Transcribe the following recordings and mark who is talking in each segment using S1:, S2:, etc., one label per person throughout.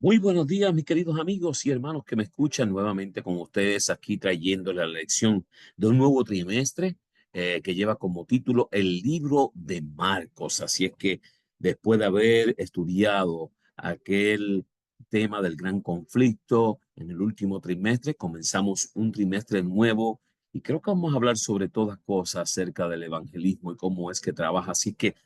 S1: Muy buenos días, mis queridos amigos y hermanos que me escuchan nuevamente con ustedes aquí trayéndole la lección de un nuevo trimestre que lleva como título el libro de Marcos. Así es que después de haber estudiado aquel tema del gran conflicto en el último trimestre, comenzamos un trimestre nuevo y creo que vamos a hablar sobre todas cosas acerca del evangelismo y cómo es que trabaja. Así que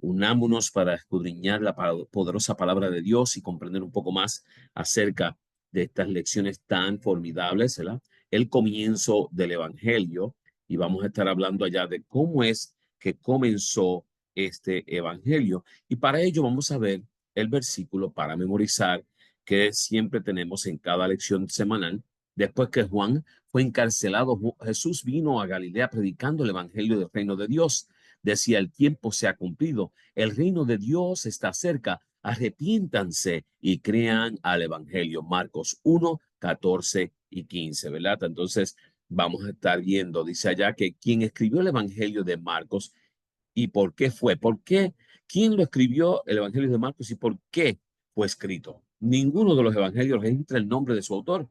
S1: unámonos para escudriñar la poderosa palabra de Dios y comprender un poco más acerca de estas lecciones tan formidables, ¿verdad? El comienzo del Evangelio, y vamos a estar hablando allá de cómo es que comenzó este Evangelio. Y para ello vamos a ver el versículo para memorizar que siempre tenemos en cada lección semanal. Después que Juan fue encarcelado, Jesús vino a Galilea predicando el Evangelio del reino de Dios. Decía: el tiempo se ha cumplido, el reino de Dios está cerca, arrepiéntanse y crean al Evangelio. Marcos 1, 14 y 15, ¿verdad? Entonces vamos a estar viendo, dice allá, que quien escribió el Evangelio de Marcos y por qué fue, por qué, quién lo escribió el Evangelio de Marcos y por qué fue escrito. Ninguno de los evangelios registra el nombre de su autor.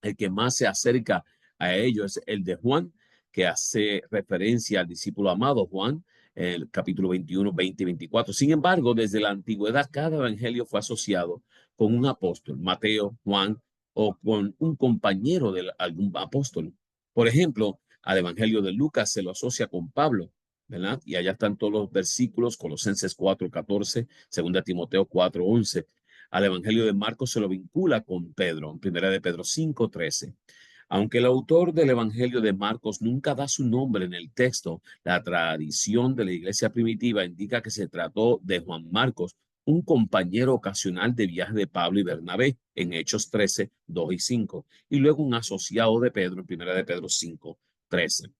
S1: El que más se acerca a ello es el de Juan, que hace referencia al discípulo amado Juan, el capítulo 21, 20 y 24. Sin embargo, desde la antigüedad, cada evangelio fue asociado con un apóstol, Mateo, Juan, o con un compañero de algún apóstol. Por ejemplo, al evangelio de Lucas se lo asocia con Pablo, ¿verdad? Y allá están todos los versículos: Colosenses 4, 14, 2 Timoteo 4, 11. Al evangelio de Marcos se lo vincula con Pedro, en primera de Pedro 5, 13. Aunque el autor del evangelio de Marcos nunca da su nombre en el texto, la tradición de la iglesia primitiva indica que se trató de Juan Marcos, un compañero ocasional de viaje de Pablo y Bernabé en Hechos 13, 2 y 5, y luego un asociado de Pedro en primera de Pedro 5, 13.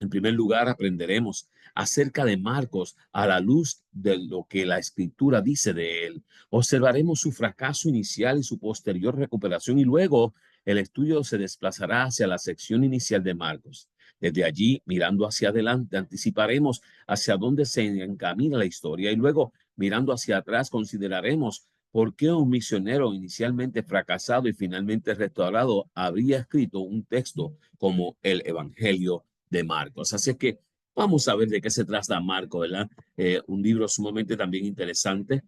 S1: En primer lugar, aprenderemos acerca de Marcos a la luz de lo que la escritura dice de él. Observaremos su fracaso inicial y su posterior recuperación, y luego el estudio se desplazará hacia la sección inicial de Marcos. Desde allí, mirando hacia adelante, anticiparemos hacia dónde se encamina la historia, y luego, mirando hacia atrás, consideraremos por qué un misionero inicialmente fracasado y finalmente restaurado habría escrito un texto como el Evangelio de Marcos. Así que vamos a ver de qué se trata Marcos, ¿verdad? Un libro sumamente también interesante,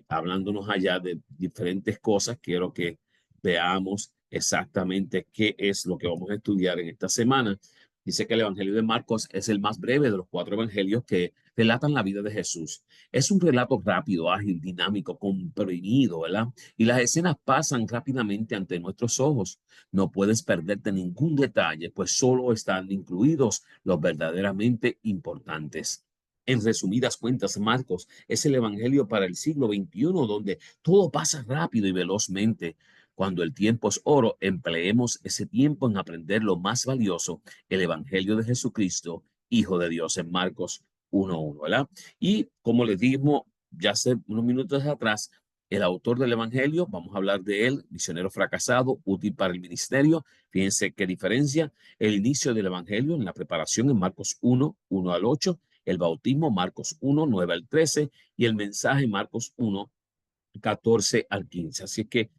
S1: hablándonos allá de diferentes cosas. Quiero que veamos exactamente qué es lo que vamos a estudiar en esta semana. Dice que el Evangelio de Marcos es el más breve de los cuatro evangelios que relatan la vida de Jesús. Es un relato rápido, ágil, dinámico, comprimido, ¿verdad? Y las escenas pasan rápidamente ante nuestros ojos. No puedes perderte ningún detalle, pues solo están incluidos los verdaderamente importantes. En resumidas cuentas, Marcos es el evangelio para el siglo XXI, donde todo pasa rápido y velozmente. Cuando el tiempo es oro, empleemos ese tiempo en aprender lo más valioso, el evangelio de Jesucristo, Hijo de Dios, en Marcos 1:1, ¿verdad? Y como les dijimos ya hace unos minutos atrás, el autor del Evangelio, vamos a hablar de él: misionero fracasado, útil para el ministerio. Fíjense qué diferencia: el inicio del Evangelio en la preparación en Marcos 1, 1 al 8, el bautismo Marcos 1, 9 al 13 y el mensaje Marcos 1, 14 al 15. Así que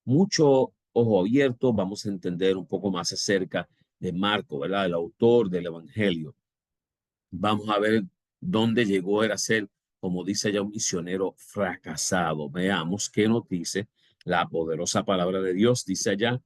S1: mucho ojo abierto, vamos a entender un poco más acerca de Marco, ¿verdad? El autor del Evangelio. Vamos a ver dónde llegó a ser, como dice ya, un misionero fracasado. Veamos qué nos dice la poderosa palabra de Dios. Dice allá: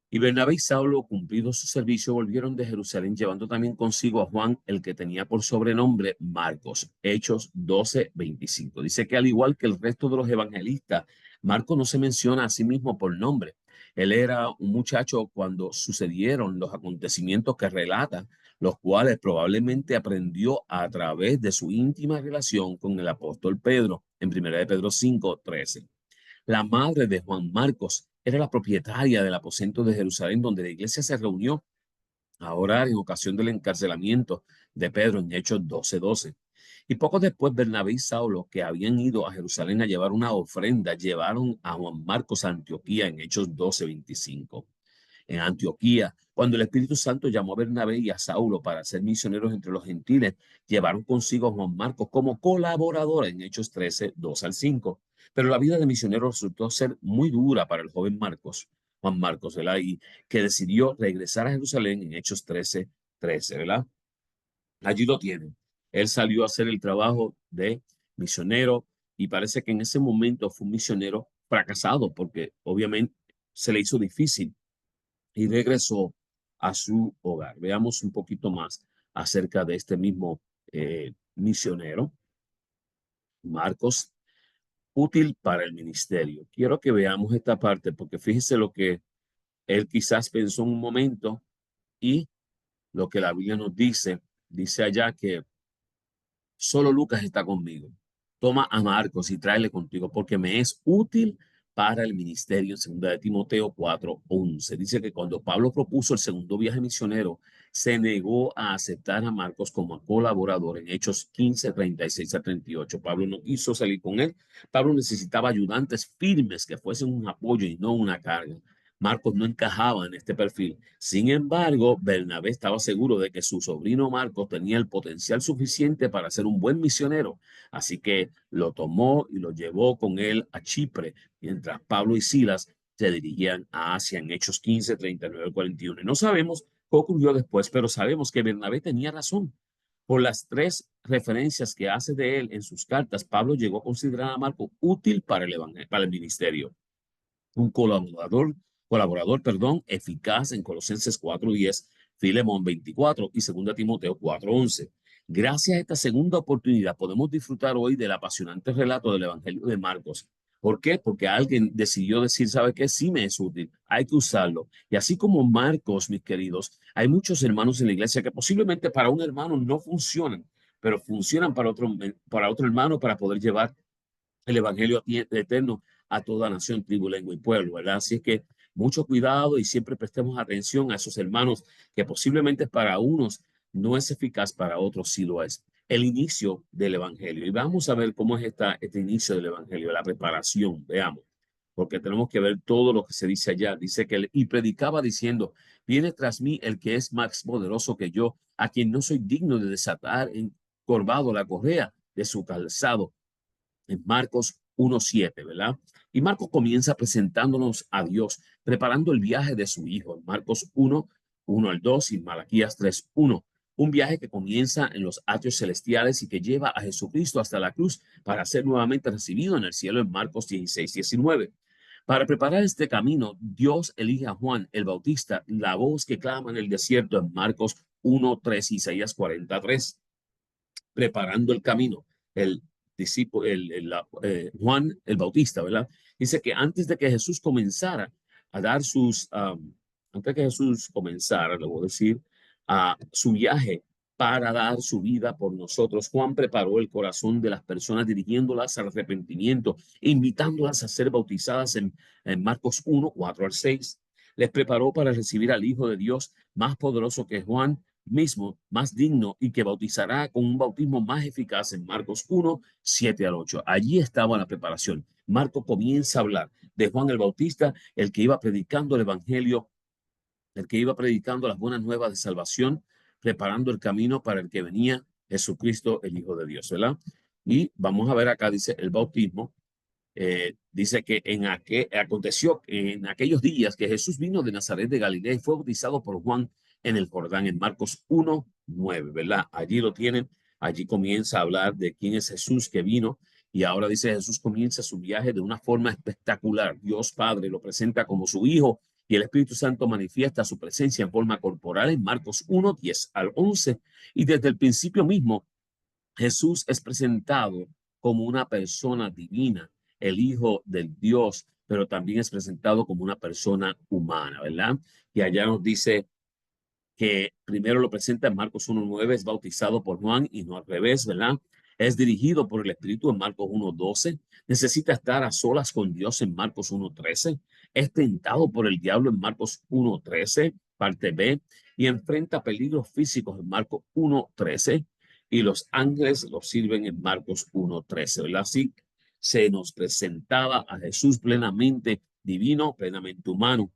S1: y Bernabé y Saulo, cumplido su servicio, volvieron de Jerusalén, llevando también consigo a Juan, el que tenía por sobrenombre Marcos. Hechos 12:25. Dice que al igual que el resto de los evangelistas, Marcos no se menciona a sí mismo por nombre. Él era un muchacho cuando sucedieron los acontecimientos que relata, los cuales probablemente aprendió a través de su íntima relación con el apóstol Pedro, en 1 de Pedro 5:13. La madre de Juan Marcos era la propietaria del aposento de Jerusalén donde la iglesia se reunió a orar en ocasión del encarcelamiento de Pedro en Hechos 12:12. Y poco después, Bernabé y Saulo, que habían ido a Jerusalén a llevar una ofrenda, llevaron a Juan Marcos a Antioquía en Hechos 12:25. En Antioquía, cuando el Espíritu Santo llamó a Bernabé y a Saulo para ser misioneros entre los gentiles, llevaron consigo a Juan Marcos como colaborador en Hechos 13, 2 al 5. Pero la vida de misionero resultó ser muy dura para el joven Marcos, Juan Marcos, ¿verdad? Y que decidió regresar a Jerusalén en Hechos 13:13, ¿verdad? Allí lo tienen. Él salió a hacer el trabajo de misionero y parece que en ese momento fue un misionero fracasado porque obviamente se le hizo difícil y regresó a su hogar. Veamos un poquito más acerca de este mismo misionero, Marcos, útil para el ministerio. Quiero que veamos esta parte porque fíjese lo que él quizás pensó en un momento y lo que la Biblia nos dice. Dice allá que solo Lucas está conmigo. Toma a Marcos y tráele contigo porque me es útil para el ministerio. En 2 de Timoteo 4:11 dice que cuando Pablo propuso el segundo viaje misionero, se negó a aceptar a Marcos como colaborador en Hechos 15:36-38. Pablo no quiso salir con él. Pablo necesitaba ayudantes firmes que fuesen un apoyo y no una carga. Marcos no encajaba en este perfil. Sin embargo, Bernabé estaba seguro de que su sobrino Marcos tenía el potencial suficiente para ser un buen misionero, así que lo tomó y lo llevó con él a Chipre, mientras Pablo y Silas se dirigían a Asia en Hechos 15:39-41. Y no sabemos qué ocurrió después, pero sabemos que Bernabé tenía razón. Por las tres referencias que hace de él en sus cartas, Pablo llegó a considerar a Marcos útil para el ministerio, un colaborador, eficaz en Colosenses 4:10, Filemón 24 y 2 Timoteo 4:11. Gracias a esta segunda oportunidad podemos disfrutar hoy del apasionante relato del Evangelio de Marcos. ¿Por qué? Porque alguien decidió decir, ¿sabe qué? Sí me es útil, hay que usarlo. Y así como Marcos, mis queridos, hay muchos hermanos en la iglesia que posiblemente para un hermano no funcionan, pero funcionan para otro hermano para poder llevar el evangelio eterno a toda nación, tribu, lengua y pueblo, ¿verdad? Así es que mucho cuidado y siempre prestemos atención a esos hermanos que posiblemente para unos no es eficaz, para otros sí lo es. El inicio del evangelio. Y vamos a ver cómo es este inicio del evangelio, la preparación, veamos, porque tenemos que ver todo lo que se dice allá. Dice que él, y predicaba diciendo, viene tras mí el que es más poderoso que yo, a quien no soy digno de desatar encorvado la correa de su calzado, en Marcos 1:7, ¿verdad? Y Marcos comienza presentándonos a Dios, preparando el viaje de su hijo, en Marcos 1:1-2 y Malaquías 3:1. Un viaje que comienza en los atrios celestiales y que lleva a Jesucristo hasta la cruz para ser nuevamente recibido en el cielo en Marcos 16:19. Para preparar este camino, Dios elige a Juan el Bautista, la voz que clama en el desierto en Marcos 1:3 y Isaías 43, preparando el camino. El discípulo, Juan el Bautista, ¿verdad? Dice que antes de que Jesús comenzara a dar antes de que Jesús comenzara, le voy a decir, a su viaje para dar su vida por nosotros, Juan preparó el corazón de las personas dirigiéndolas al arrepentimiento, invitándolas a ser bautizadas en Marcos 1:4-6. Les preparó para recibir al Hijo de Dios más poderoso que Juan mismo, más digno y que bautizará con un bautismo más eficaz en Marcos 1:7-8. Allí estaba la preparación. Marcos comienza a hablar de Juan el Bautista, el que iba predicando el evangelio, el que iba predicando las buenas nuevas de salvación, preparando el camino para el que venía Jesucristo, el Hijo de Dios, ¿verdad? Y vamos a ver acá, dice el bautismo. Dice que aconteció en aquellos días que Jesús vino de Nazaret de Galilea y fue bautizado por Juan en el Jordán, en Marcos 1:9, ¿verdad? Allí lo tienen, allí comienza a hablar de quién es Jesús que vino y ahora dice Jesús comienza su viaje de una forma espectacular. Dios Padre lo presenta como su Hijo y el Espíritu Santo manifiesta su presencia en forma corporal en Marcos 1:10-11 y desde el principio mismo Jesús es presentado como una persona divina, el Hijo del Dios, pero también es presentado como una persona humana, ¿verdad? Y allá nos dice que primero lo presenta en Marcos 1:9, es bautizado por Juan y no al revés, ¿verdad? Es dirigido por el Espíritu en Marcos 1:12, necesita estar a solas con Dios en Marcos 1:13, es tentado por el diablo en Marcos 1:13, parte B, y enfrenta peligros físicos en Marcos 1:13, y los ángeles lo sirven en Marcos 1:13, ¿verdad? Así se nos presentaba a Jesús plenamente divino, plenamente humano.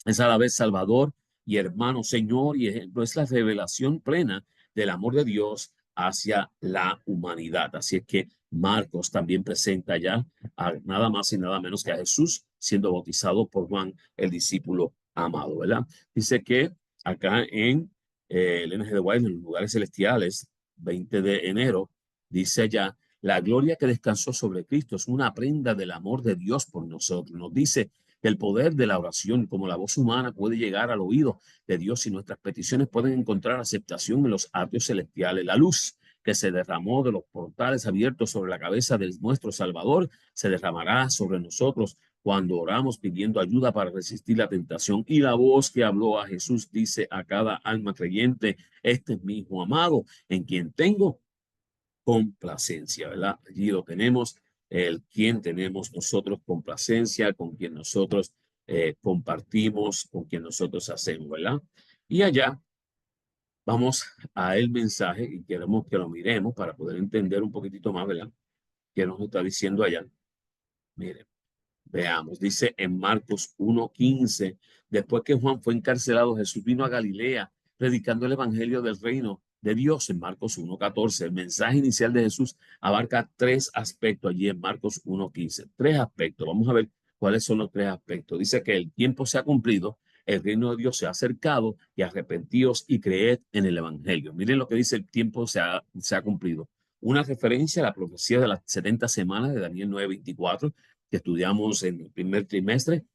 S1: Es a la vez Salvador y hermano, Señor y ejemplo. Es la revelación plena del amor de Dios hacia la humanidad. Así es que Marcos también presenta ya a nada más y nada menos que a Jesús siendo bautizado por Juan, el discípulo amado, ¿verdad? Dice que acá en el NG de White, en los lugares celestiales, 20 de enero, dice allá, la gloria que descansó sobre Cristo es una prenda del amor de Dios por nosotros. Nos dice que el poder de la oración, como la voz humana, puede llegar al oído de Dios y nuestras peticiones pueden encontrar aceptación en los atrios celestiales. La luz que se derramó de los portales abiertos sobre la cabeza de nuestro Salvador se derramará sobre nosotros cuando oramos pidiendo ayuda para resistir la tentación. Y la voz que habló a Jesús dice a cada alma creyente, este es mi hijo amado en quien tengo complacencia, ¿verdad? Allí lo tenemos, el quien tenemos nosotros complacencia, con quien nosotros compartimos, con quien nosotros hacemos, ¿verdad? Y allá vamos a el mensaje y queremos que lo miremos para poder entender un poquitito más, ¿verdad? ¿Qué nos está diciendo allá? Miren. Veamos, dice en Marcos 1:15, después que Juan fue encarcelado, Jesús vino a Galilea predicando el evangelio del reino de Dios en Marcos 1:14. El mensaje inicial de Jesús abarca tres aspectos allí en Marcos 1:15. Tres aspectos. Vamos a ver cuáles son los tres aspectos. Dice que el tiempo se ha cumplido, el reino de Dios se ha acercado y arrepentíos y creed en el evangelio. Miren lo que dice el tiempo se ha cumplido. Una referencia a la profecía de las 70 semanas de Daniel 9:24 que estudiamos en el primer trimestre,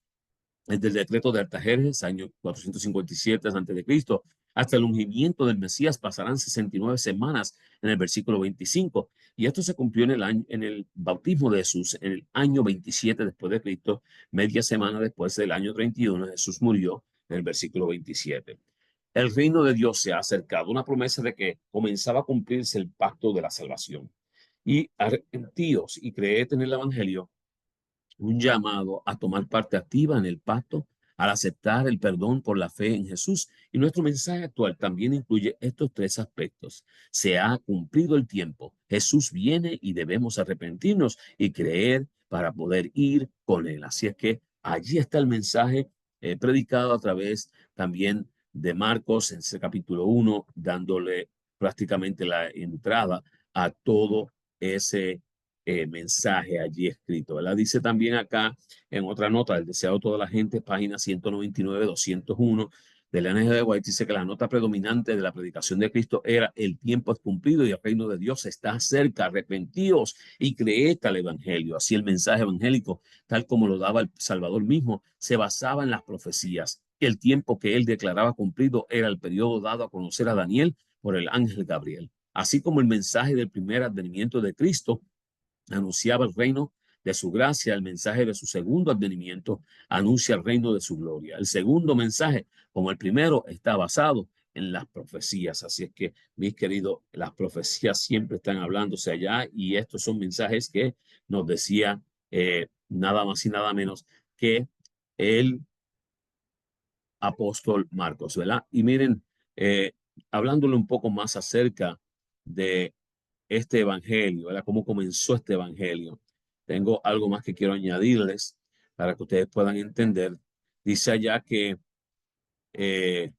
S1: es del decreto de Artajerjes, año 457 a.C., hasta el ungimiento del Mesías pasarán 69 semanas en el versículo 25. Y esto se cumplió en el bautismo de Jesús, en el año 27 después de Cristo, media semana después del año 31, Jesús murió en el versículo 27. El reino de Dios se ha acercado, una promesa de que comenzaba a cumplirse el pacto de la salvación. Y arrepentíos y creed en el evangelio, un llamado a tomar parte activa en el pacto al aceptar el perdón por la fe en Jesús. Y nuestro mensaje actual también incluye estos tres aspectos. Se ha cumplido el tiempo. Jesús viene y debemos arrepentirnos y creer para poder ir con él. Así es que allí está el mensaje predicado a través también de Marcos en ese capítulo 1, dándole prácticamente la entrada a todo ese mensaje allí escrito, ¿verdad? Dice también acá en otra nota, el deseado de toda la gente, página 199, 201 de la NG de White, dice que la nota predominante de la predicación de Cristo era el tiempo es cumplido y el reino de Dios está cerca, arrepentíos y creed al evangelio. Así el mensaje evangélico, tal como lo daba el Salvador mismo, se basaba en las profecías. El tiempo que él declaraba cumplido era el periodo dado a conocer a Daniel por el ángel Gabriel. Así como el mensaje del primer advenimiento de Cristo anunciaba el reino de su gracia, el mensaje de su segundo advenimiento anuncia el reino de su gloria. El segundo mensaje, como el primero, está basado en las profecías. Así es que, mis queridos, las profecías siempre están hablándose allá y estos son mensajes que nos decía nada más y nada menos que el apóstol Marcos, ¿verdad? Y miren, hablándole un poco más acerca de este evangelio, ¿verdad? Cómo comenzó este evangelio. Tengo algo más que quiero añadirles para que ustedes puedan entender. Dice allá que eh,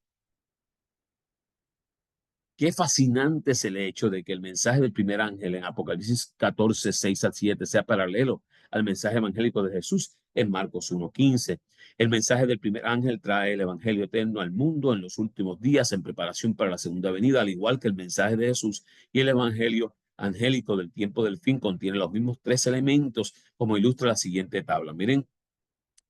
S1: qué fascinante es el hecho de que el mensaje del primer ángel en Apocalipsis 14, 6 a 7 sea paralelo al mensaje evangélico de Jesús en Marcos 1:15. El mensaje del primer ángel trae el evangelio eterno al mundo en los últimos días en preparación para la segunda venida, al igual que el mensaje de Jesús, y el evangelio angélico del tiempo del fin contiene los mismos tres elementos, como ilustra la siguiente tabla. Miren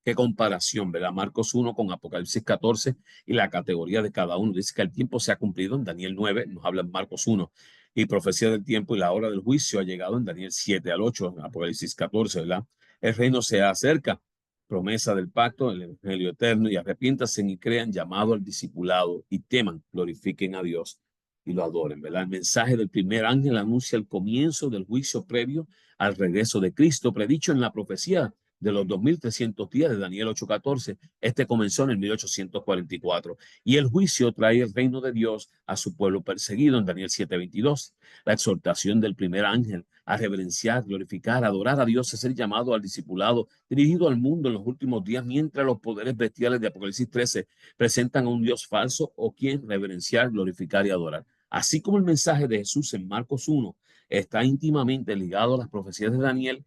S1: qué comparación, ¿verdad? Marcos 1 con Apocalipsis 14 y la categoría de cada uno. Dice que el tiempo se ha cumplido en Daniel 9, nos habla en Marcos 1, y profecía del tiempo y la hora del juicio ha llegado en Daniel 7 al 8, en Apocalipsis 14, ¿verdad? El reino se acerca, promesa del pacto, el evangelio eterno, y arrepiéntanse y crean, llamado al discipulado, y teman, glorifiquen a Dios y lo adoren, ¿verdad? El mensaje del primer ángel anuncia el comienzo del juicio previo al regreso de Cristo, predicho en la profecía de los 2300 días de Daniel 8:14. Este comenzó en el 1844 y el juicio trae el reino de Dios a su pueblo perseguido en Daniel 7:22. La exhortación del primer ángel a reverenciar, glorificar, adorar a Dios es el llamado al discipulado dirigido al mundo en los últimos días, mientras los poderes bestiales de Apocalipsis 13 presentan a un Dios falso o quien reverenciar, glorificar y adorar. Así como el mensaje de Jesús en Marcos 1 está íntimamente ligado a las profecías de Daniel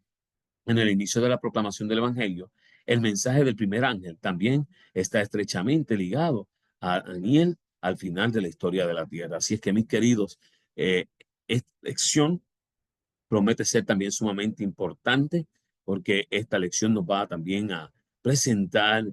S1: en el inicio de la proclamación del Evangelio, el mensaje del primer ángel también está estrechamente ligado a Daniel al final de la historia de la tierra. Así es que, mis queridos, esta lección promete ser también sumamente importante porque esta lección nos va también a presentar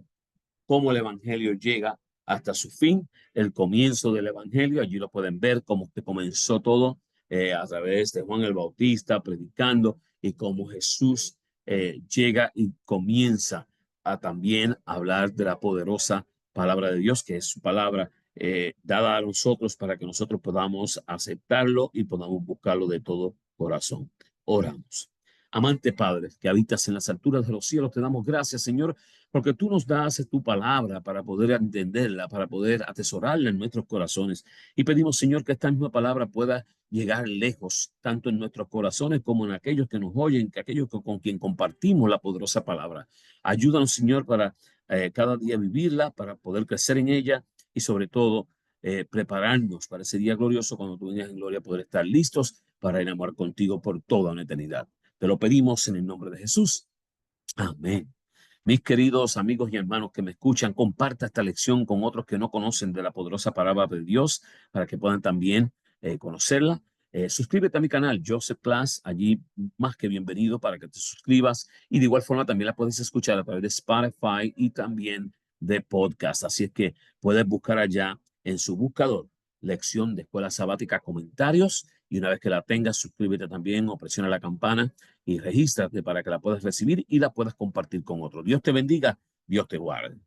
S1: cómo el Evangelio llega hasta su fin, el comienzo del Evangelio. Allí lo pueden ver, cómo que comenzó todo a través de Juan el Bautista predicando y cómo Jesús llega y comienza a también hablar de la poderosa palabra de Dios, que es su palabra dada a nosotros para que nosotros podamos aceptarlo y podamos buscarlo de todo corazón. Oramos. Amante Padre, que habitas en las alturas de los cielos, te damos gracias, Señor, porque tú nos das tu palabra para poder entenderla, para poder atesorarla en nuestros corazones. Y pedimos, Señor, que esta misma palabra pueda llegar lejos, tanto en nuestros corazones como en aquellos que nos oyen, que aquellos con quien compartimos la poderosa palabra. Ayúdanos, Señor, para cada día vivirla, para poder crecer en ella y sobre todo prepararnos para ese día glorioso cuando tú vengas en gloria, poder estar listos para enamorar contigo por toda una eternidad. Te lo pedimos en el nombre de Jesús. Amén. Mis queridos amigos y hermanos que me escuchan, comparta esta lección con otros que no conocen de la poderosa palabra de Dios para que puedan también conocerla. Suscríbete a mi canal, Joseph Class, allí más que bienvenido para que te suscribas y de igual forma también la puedes escuchar a través de Spotify y también de podcast. Así es que puedes buscar allá en su buscador lección de escuela sabática comentarios y una vez que la tengas, suscríbete también o presiona la campana y regístrate para que la puedas recibir y la puedas compartir con otros. Dios te bendiga, Dios te guarde.